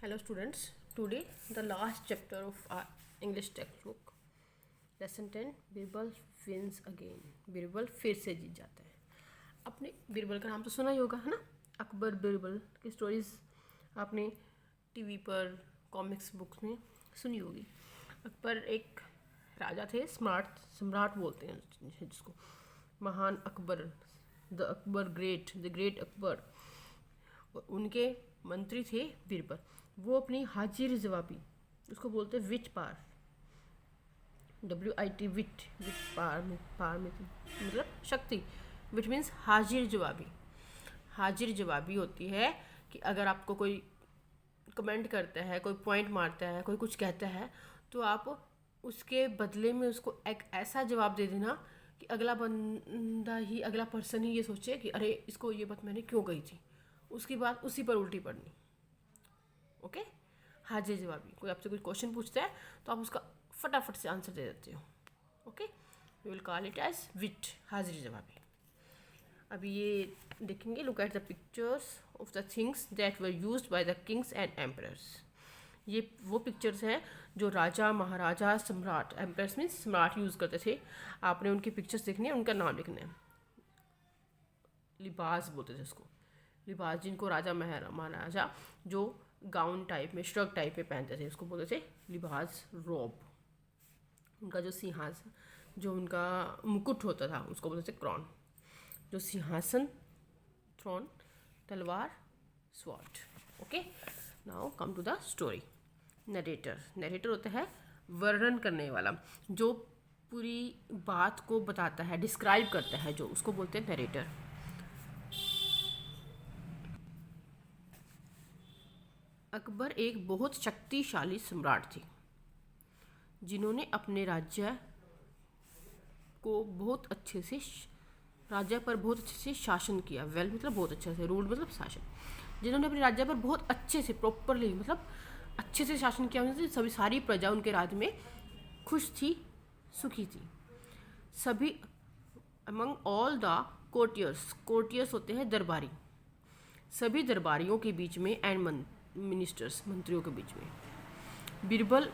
Hello students, today the last chapter of our English textbook, lesson 10, Birbal wins again. Birbal फिर से जीत जाता है. आपने बीरबल का नाम तो सुना ही होगा, है ना. अकबर बीरबल की स्टोरीज आपने टीवी पर, कॉमिक्स बुक्स में सुनी होगी. अकबर एक राजा थे, सम्राट बोलते हैं जिसको, महान अकबर, द ग्रेट अकबर. और उनके मंत्री थे बीरबल. वो अपनी हाजिर जवाबी, उसको बोलते हैं विट पार, WIT विट पार में मतलब शक्ति. विट मीन्स हाजिर जवाबी. हाजिर जवाबी होती है कि अगर आपको कोई कमेंट करता है, कोई पॉइंट मारता है, कोई कुछ कहता है, तो आप उसके बदले में उसको एक ऐसा जवाब दे देना कि अगला पर्सन ही ये सोचे कि अरे इसको ये बात मैंने क्यों कही थी, उसकी बात उसी पर उल्टी पड़नी. ओके. हाजिर जवाबी. कोई आपसे कोई क्वेश्चन पूछता है तो आप उसका फटाफट से आंसर दे देते हो. Okay. We will call it as wit, हाजिर जवाबी. अभी ये देखेंगे, look at the pictures of the things that were used by the kings and emperors. ये वो पिक्चर्स हैं जो राजा, महाराजा, सम्राट, एम्परर्स मीन्स सम्राट यूज़ करते थे. आपने उनकी पिक्चर्स देखनी है, उनका नाम लिखना है. लिबास बोलते थे उसको, लिबास, जिनको राजा महाराजा जो गाउन टाइप में, श्रग टाइप में पहनते थे, उसको बोलते थे लिबास, रोब. उनका जो सिंहासन, जो उनका मुकुट होता था, उसको बोलते थे क्रॉन. जो सिंहासन, थ्रोन, तलवार, sword. Okay. Now come to the story. Narrator होता है वर्णन करने वाला, जो पूरी बात को बताता है, डिस्क्राइब करता है, जो उसको बोलते हैं नरेटर. अकबर एक बहुत शक्तिशाली सम्राट थे, जिन्होंने अपने राज्य पर बहुत अच्छे से शासन किया. मतलब बहुत अच्छे से, रूल मतलब शासन. जिन्होंने अपने राज्य पर बहुत अच्छे से, प्रॉपरली मतलब अच्छे से शासन किया. सभी सारी प्रजा उनके राज्य में खुश थी, सुखी थी. सभी अमंग ऑल द कोर्टियर्स होते हैं दरबारी. सभी दरबारियों के बीच में एंड मिनिस्टर्स, मंत्रियों के बीच में, बीरबल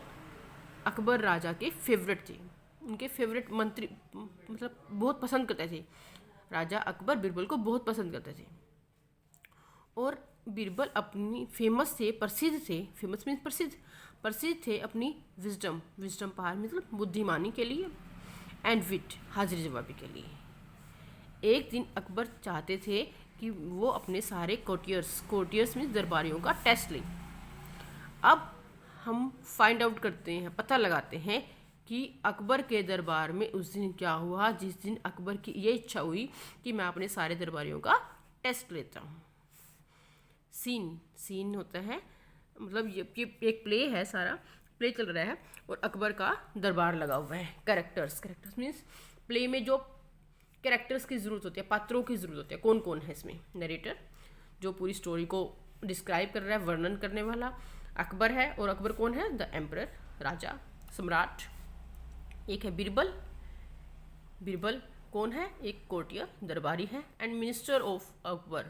अकबर राजा के फेवरेट थे. उनके फेवरेट मंत्री, मतलब बहुत पसंद करते थे. राजा अकबर बीरबल को बहुत पसंद करते थे. और बीरबल अपनी फेमस मीन्स प्रसिद्ध थे अपनी विजडम पावर, मतलब बुद्धिमानी के लिए, एंड विट, हाजिर जवाबी के लिए. एक दिन अकबर चाहते थे कि वो अपने सारे कोर्टियर्स में दरबारियों का टेस्ट लें. अब हम फाइंड आउट करते हैं, पता लगाते हैं कि अकबर के दरबार में उस दिन क्या हुआ, जिस दिन अकबर की ये इच्छा हुई कि मैं अपने सारे दरबारियों का टेस्ट लेता हूँ. सीन होता है, मतलब ये एक प्ले है, सारा प्ले चल रहा है और अकबर का दरबार लगा हुआ है. कैरेक्टर्स मीन्स प्ले में जो कैरेक्टर्स की ज़रूरत होती है, पात्रों की ज़रूरत होती है. कौन कौन है इसमें? नरेटर, जो पूरी स्टोरी को डिस्क्राइब कर रहा है, वर्णन करने वाला अकबर है. और अकबर कौन है? द एम्परर, राजा, सम्राट. एक है बीरबल कौन है? एक कोर्टियर, दरबारी है, एंड मिनिस्टर ऑफ अकबर.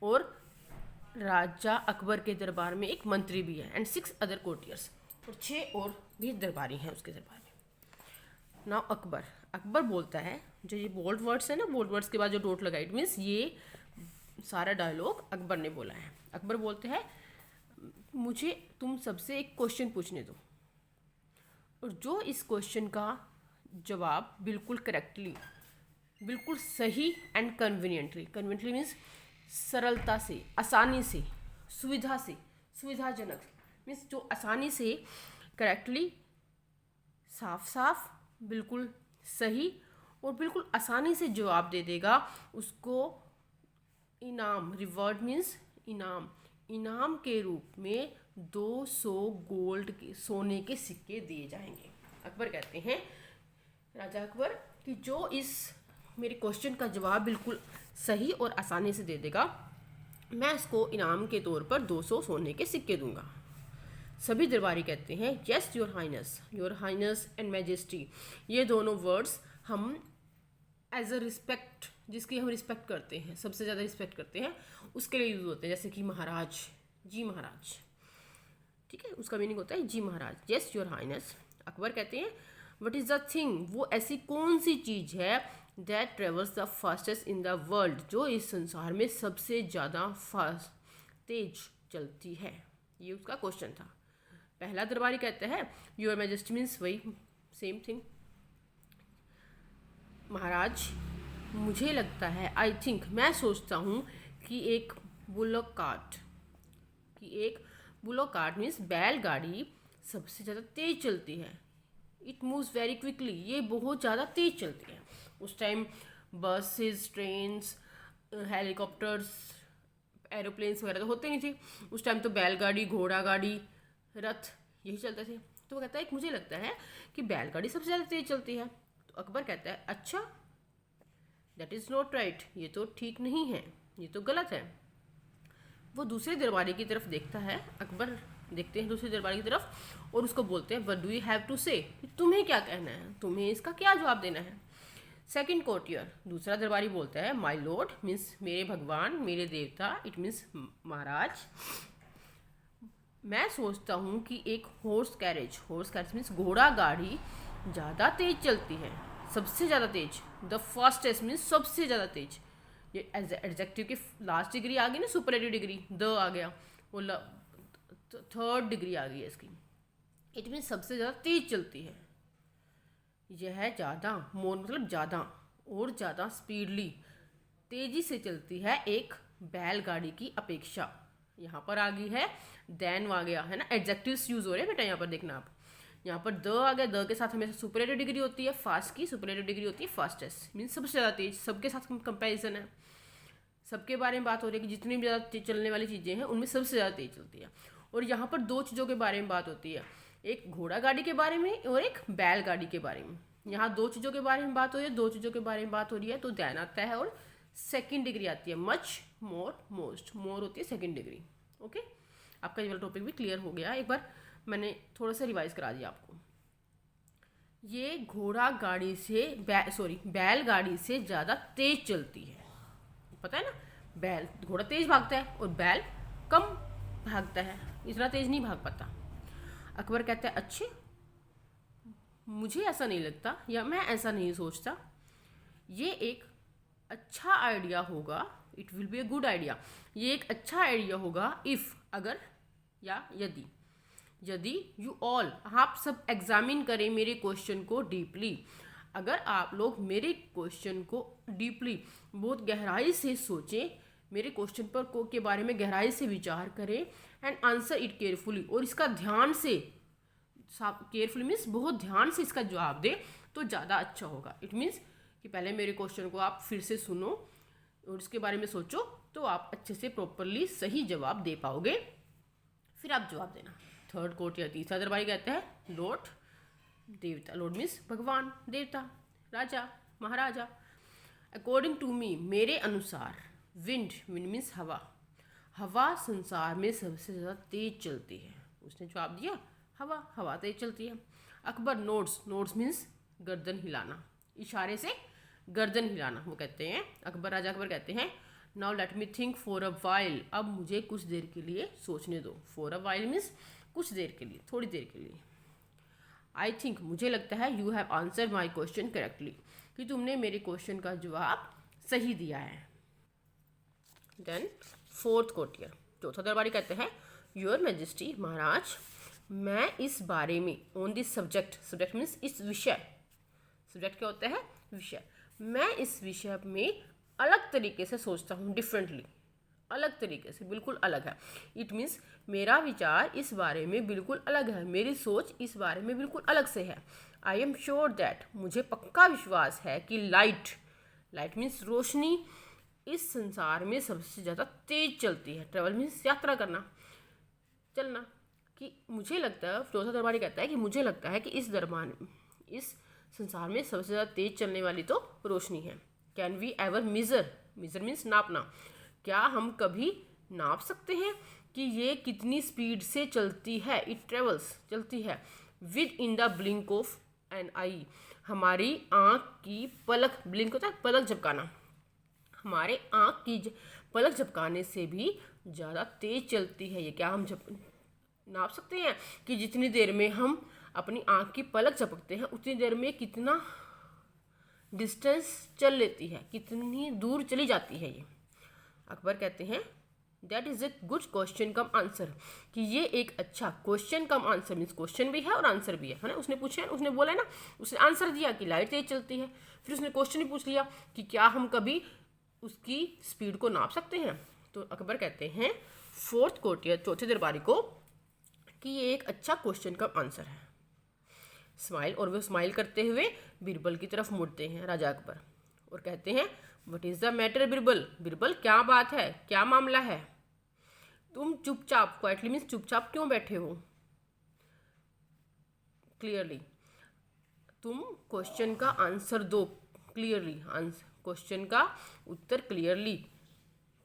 और राजा अकबर के दरबार में एक मंत्री भी है, एंड 6 अदर कोर्टियर्स, और 6 और भी दरबारी हैं उसके दरबार में. नाउ अकबर बोलता है, जो ये बोल्ड वर्ड्स है ना, बोल्ड वर्ड्स के बाद जो डॉट लगा, इट मीन्स ये सारा डायलॉग अकबर ने बोला है. अकबर बोलते हैं, मुझे तुम सबसे एक क्वेश्चन पूछने दो, और जो इस क्वेश्चन का जवाब बिल्कुल करेक्टली, बिल्कुल सही एंड कन्वीनियंटली मीन्स सरलता से, आसानी से, सुविधाजनक मीन्स जो आसानी से, करेक्टली, साफ, बिल्कुल सही और बिल्कुल आसानी से जवाब दे देगा, उसको इनाम, रिवॉर्ड मीन्स इनाम के रूप में 200 गोल्ड के, सोने के सिक्के दिए जाएंगे. अकबर कहते हैं, राजा अकबर, कि जो इस मेरे क्वेश्चन का जवाब बिल्कुल सही और आसानी से दे देगा, मैं इसको इनाम के तौर पर 200 सोने के सिक्के दूंगा. सभी दरबारी कहते हैं, yes your highness and majesty. ये दोनों वर्ड्स हम एज अ रिस्पेक्ट, जिसकी हम रिस्पेक्ट करते हैं, सबसे ज़्यादा रिस्पेक्ट करते हैं, उसके लिए यूज़ होते हैं. जैसे कि महाराज, जी महाराज. ठीक है, उसका मीनिंग होता है जी महाराज, यस योर हाइनेस। अकबर कहते हैं व्हाट इज़ द थिंग, वो ऐसी कौन सी चीज़ है that travels the fastest in the world, जो इस संसार में सबसे ज़्यादा फास्ट तेज चलती है। ये उसका क्वेश्चन था। पहला दरबारी कहता है योर मैजेस्टी मीन्स वही सेम थिंग, महाराज मुझे लगता है, आई थिंक मैं सोचता हूँ कि एक बुलॉक कार्ट मीन्स बैलगाड़ी सबसे ज़्यादा तेज चलती है। इट मूव्स वेरी क्विकली, ये बहुत ज़्यादा तेज चलती है। उस time buses, trains, helicopters, aeroplanes वगैरह तो होते नहीं थे। उस टाइम तो बैलगाड़ी, घोड़ा गाड़ी, रथ यही चलते थे। तो वो कहता है मुझे लगता है कि बैलगाड़ी सबसे ज़्यादा तेज चलती है। तो अकबर कहता है अच्छा, दैट इज़ नॉट राइट, ये तो ठीक नहीं है, ये तो गलत है। वो दूसरे दरबारी की तरफ देखता है, अकबर देखते हैं दूसरे दरबारी की तरफ और उसको बोलते हैं what do you have to say, तुम्हें क्या कहना है, तुम्हें इसका क्या जवाब देना है। सेकंड कोर्टियर, दूसरा दरबारी बोलता है माय लॉर्ड मीन्स मेरे भगवान, मेरे देवता, इट मीन्स महाराज, मैं सोचता हूँ कि एक हॉर्स कैरेज मीन्स घोड़ा गाड़ी ज़्यादा तेज चलती है, सबसे ज़्यादा तेज। द फास्टेस्ट मीन्स सबसे ज़्यादा तेज। ये एडजेक्टिव की लास्ट डिग्री आ गई ना, सुपरलेटिव डिग्री, द आ गया, वो थर्ड डिग्री आ गई है इसकी। इट मीन्स सबसे ज़्यादा तेज चलती है। यह ज़्यादा, मोर मतलब ज़्यादा, और ज़्यादा स्पीडली, तेज़ी से चलती है एक बैलगाड़ी की अपेक्षा। यहाँ पर आ गई है देन आ गया है ना, एडजेक्टिव्स यूज़ हो रहे हैं बेटा, यहाँ पर देखना आप। यहाँ पर द आ गया, द के साथ हमेशा सुपरलेटिव डिग्री होती है, फास्ट की सुपरलेटिव डिग्री होती है फास्टेस्ट, मीन्स सबसे ज़्यादा तेज, सबके साथ कंपैरिजन है, सबके बारे में बात हो रही है कि जितनी भी ज़्यादा चलने वाली चीज़ें हैं उनमें सबसे ज़्यादा तेज चलती है। और यहाँ पर दो चीज़ों के बारे में बात होती है, एक घोड़ा गाड़ी के बारे में और एक बैलगाड़ी के बारे में। यहाँ दो चीज़ों के बारे में बात हो रही है, दो चीज़ों के बारे में बात हो रही है, तो दैन आता है और सेकेंड डिग्री आती है, मच, मोर, मोस्ट, मोर होती है सेकेंड डिग्री। ओके, आपका ये वाला टॉपिक भी क्लियर हो गया, एक बार मैंने थोड़ा सा रिवाइज करा दिया आपको। ये घोड़ा गाड़ी से बैलगाड़ी से ज़्यादा तेज चलती है, पता है ना, बैल घोड़ा तेज भागता है और बैल कम भागता है, इतना तेज नहीं भाग पाता। अकबर कहता है अच्छे, मुझे ऐसा नहीं लगता या मैं ऐसा नहीं सोचता, ये एक अच्छा आइडिया होगा, it will be a good idea, ये एक अच्छा आइडिया होगा इफ़, अगर या यदि यू ऑल, आप सब एग्जामिन करें मेरे क्वेश्चन को डीपली, अगर आप लोग मेरे क्वेश्चन को डीपली बहुत गहराई से सोचें, मेरे क्वेश्चन पर के बारे में गहराई से विचार करें एंड आंसर इट केयरफुली, और इसका ध्यान से, केयरफुली मीन्स बहुत ध्यान से इसका जवाब दे तो ज़्यादा अच्छा होगा। इट मीन्स कि पहले मेरे क्वेश्चन को आप फिर से सुनो और इसके बारे में सोचो, तो आप अच्छे से प्रॉपरली सही जवाब दे पाओगे, फिर आप जवाब देना। थर्ड कोर्ट या तीसरा दरबारी कहते हैं लॉर्ड, देवता, लॉर्ड मीन्स भगवान, देवता, राजा, महाराजा। अकॉर्डिंग टू मी, मेरे अनुसार, विंड मीन्स हवा संसार में सबसे ज़्यादा तेज चलती है। उसने जवाब दिया हवा तेज चलती है। अकबर नोड्स मीन्स गर्दन हिलाना, इशारे से गर्दन हिलाना, वो कहते हैं राजा अकबर कहते हैं now let me think for a while, अब मुझे कुछ देर के लिए सोचने दो। फॉर अ वाइल मीन्स कुछ देर के लिए, थोड़ी देर के लिए। आई थिंक, मुझे लगता है you have answer my question correctly, कि तुमने मेरे क्वेश्चन का जवाब सही दिया है। देन फोर्थ कोर्टियर, चौथा दरबारी कहते हैं योर मैजेस्टी, महाराज मैं इस बारे में, ऑन दिस सब्जेक्ट मीन्स इस विषय, सब्जेक्ट क्या होता है, विषय, मैं इस विषय में अलग तरीके से सोचता हूँ, डिफरेंटली, अलग तरीके से, बिल्कुल अलग है। इट मीन्स मेरा विचार इस बारे में बिल्कुल अलग है, मेरी सोच इस बारे में बिल्कुल अलग से है। आई एम श्योर दैट, मुझे पक्का विश्वास है कि लाइट मीन्स रोशनी, इस संसार में सबसे ज़्यादा तेज चलती है। ट्रेवल मीन्स यात्रा करना, चलना, कि मुझे लगता है, चौथा दरबारी कहता है कि मुझे लगता है कि इस संसार में सबसे ज़्यादा तेज चलने वाली तो रोशनी है। Can we ever measure means नापना, क्या हम कभी नाप सकते हैं कि ये कितनी स्पीड से चलती है, इट ट्रेवल्स, चलती है, within the blink of an eye, हमारी आँख की पलक, ब्लिंक होता है पलक झपकाना, हमारे आँख की पलक झपकाने से भी ज़्यादा तेज चलती है ये, क्या हम नाप सकते हैं कि जितनी देर में हम अपनी आँख की पलक झपकते हैं उतनी देर में कितना डिस्टेंस चल लेती है, कितनी दूर चली जाती है ये। अकबर कहते हैं that is a good question come answer, कि ये एक अच्छा क्वेश्चन कम आंसर, मीन्स क्वेश्चन भी है और आंसर भी है ना। उसने पूछा है, उसने बोला है ना, उसने आंसर दिया कि लाइट तेज चलती है, फिर उसने क्वेश्चन भी पूछ लिया कि क्या हम कभी उसकी स्पीड को नाप सकते हैं। तो अकबर कहते हैं फोर्थ कोर्टियर, चौथे दरबारी को, कि ये एक अच्छा क्वेश्चन का आंसर है। स्माइल, और वो स्माइल करते हुए बीरबल की तरफ मुड़ते हैं राजा अकबर और कहते हैं what is the matter Birbal, Birbal क्या बात है, क्या मामला है, तुम चुपचाप, क्वाइटली मीन्स चुपचाप क्यों बैठे हो, क्लियरली तुम क्वेश्चन का आंसर दो, क्लियरली क्वेश्चन का उत्तर क्लियरली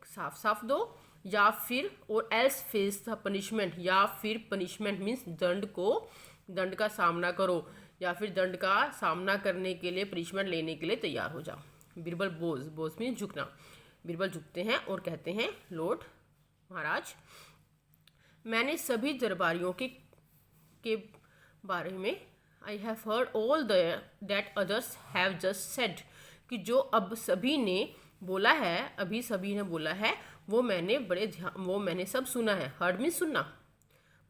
साफ साफ दो, या फिर और एल्स फेस द पनिशमेंट, या फिर पनिशमेंट मीन्स दंड का सामना करो, या फिर दंड का सामना करने के लिए, पनिशमेंट लेने के लिए तैयार हो जाओ। बीरबल बोझ मीन्स झुकना। बीरबल झुकते हैं और कहते हैं लॉर्ड महाराज, मैंने सभी दरबारियों के बारे में I have heard all that others have just said, कि जो अब सभी ने बोला है, अभी सभी ने बोला है, वो मैंने सब सुना है। हर्ड मीन्स सुनना।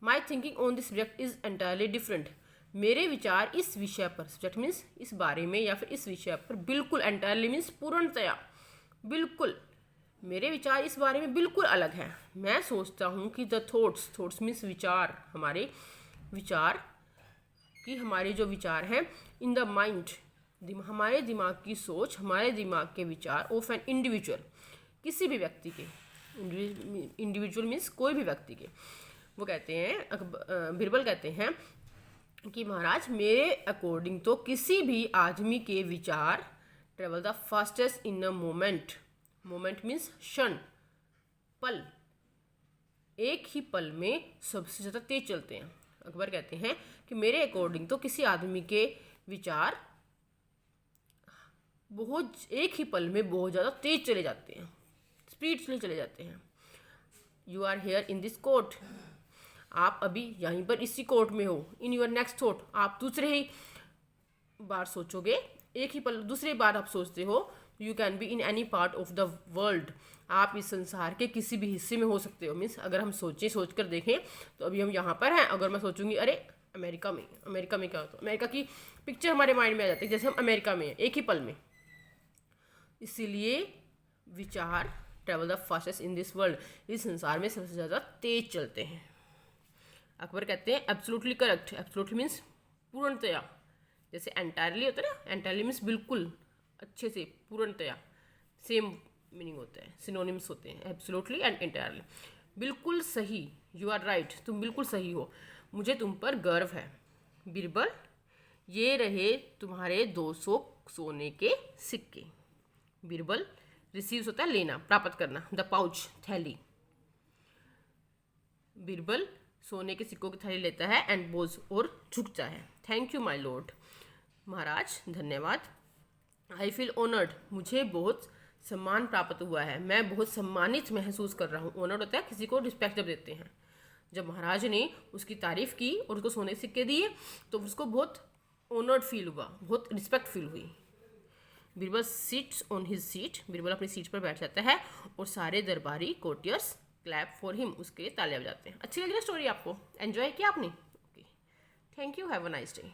My thinking on this subject is entirely different, मेरे विचार इस विषय पर, सब्जेक्ट मीन्स इस बारे में या फिर इस विषय पर, बिल्कुल, एंटायरली मीन्स पूर्णतया, बिल्कुल, मेरे विचार इस बारे में बिल्कुल अलग हैं। मैं सोचता हूँ कि द थॉट्स मीन्स विचार, हमारे विचार, कि हमारे जो विचार हैं, इन द माइंड, हमारे दिमाग की सोच, हमारे दिमाग के विचार ऑफ एन इंडिविजुअल, किसी भी व्यक्ति के, इंडिविजुअल मीन्स कोई भी व्यक्ति के, वो कहते हैं, बीरबल कहते हैं कि महाराज मेरे अकॉर्डिंग तो किसी भी आदमी के विचार travel the fastest in a moment, moment means क्षण, पल, एक ही पल में सबसे ज़्यादा तेज चलते हैं। अकबर कहते हैं कि मेरे अकॉर्डिंग तो किसी आदमी के विचार एक ही पल में बहुत ज़्यादा तेज चले जाते हैं, स्पीडली चले जाते हैं। You are here in this court, आप अभी यहीं पर इसी कोर्ट में हो। इन योर नेक्स्ट थॉट, आप दूसरे ही बार सोचोगे, एक ही पल दूसरी बार आप सोचते हो। You can be in any part of the world, आप इस संसार के किसी भी हिस्से में हो सकते हो। मीन्स अगर हम सोच कर देखें तो अभी हम यहाँ पर हैं, अगर मैं सोचूंगी अरे अमेरिका में क्या होता है, अमेरिका की पिक्चर हमारे माइंड में आ जाती है, जैसे हम अमेरिका में हैं एक ही पल में। इसीलिए विचार travel the fastest in this world, इस संसार में सबसे ज़्यादा तेज चलते हैं। अकबर कहते हैं एब्सोल्युटली करेक्ट, एब्सोल्युटली मीन्स पूर्णतया, जैसे एंटायरली होता है ना, एंटायरली मीन्स बिल्कुल, अच्छे से, पूर्णतया, सेम मीनिंग होता है, सिनोनिम्स होते हैं एब्सोल्युटली एंड एंटायरली। बिल्कुल सही, यू आर राइट, तुम बिल्कुल सही हो, मुझे तुम पर गर्व है। बीरबल, ये रहे तुम्हारे 200 सोने के सिक्के। बीरबल रिसीव्स होता है लेना, प्राप्त करना, द पाउच, थैली। बीरबल सोने के सिक्कों की थैली लेता है एंड बोझ, और झुकता है। थैंक यू माय लॉर्ड, महाराज धन्यवाद। आई फील ऑनर्ड, मुझे बहुत सम्मान प्राप्त हुआ है, मैं बहुत सम्मानित महसूस कर रहा हूँ। ऑनर्ड होता है किसी को रिस्पेक्ट जब देते हैं। जब महाराज ने उसकी तारीफ़ की और उसको सोने के सिक्के दिए तो उसको बहुत ऑनर्ड फील हुआ, बहुत रिस्पेक्ट फील हुई। Birbal sits on his seat, Birbal अपनी सीट पर बैठ जाता है और सारे दरबारी कोर्टियर्स क्लैप फॉर हिम, उसके तालियां बजाते हैं। अच्छी लगी ना स्टोरी आपको? एंजॉय किया आपने? Okay, thank you, have a nice day.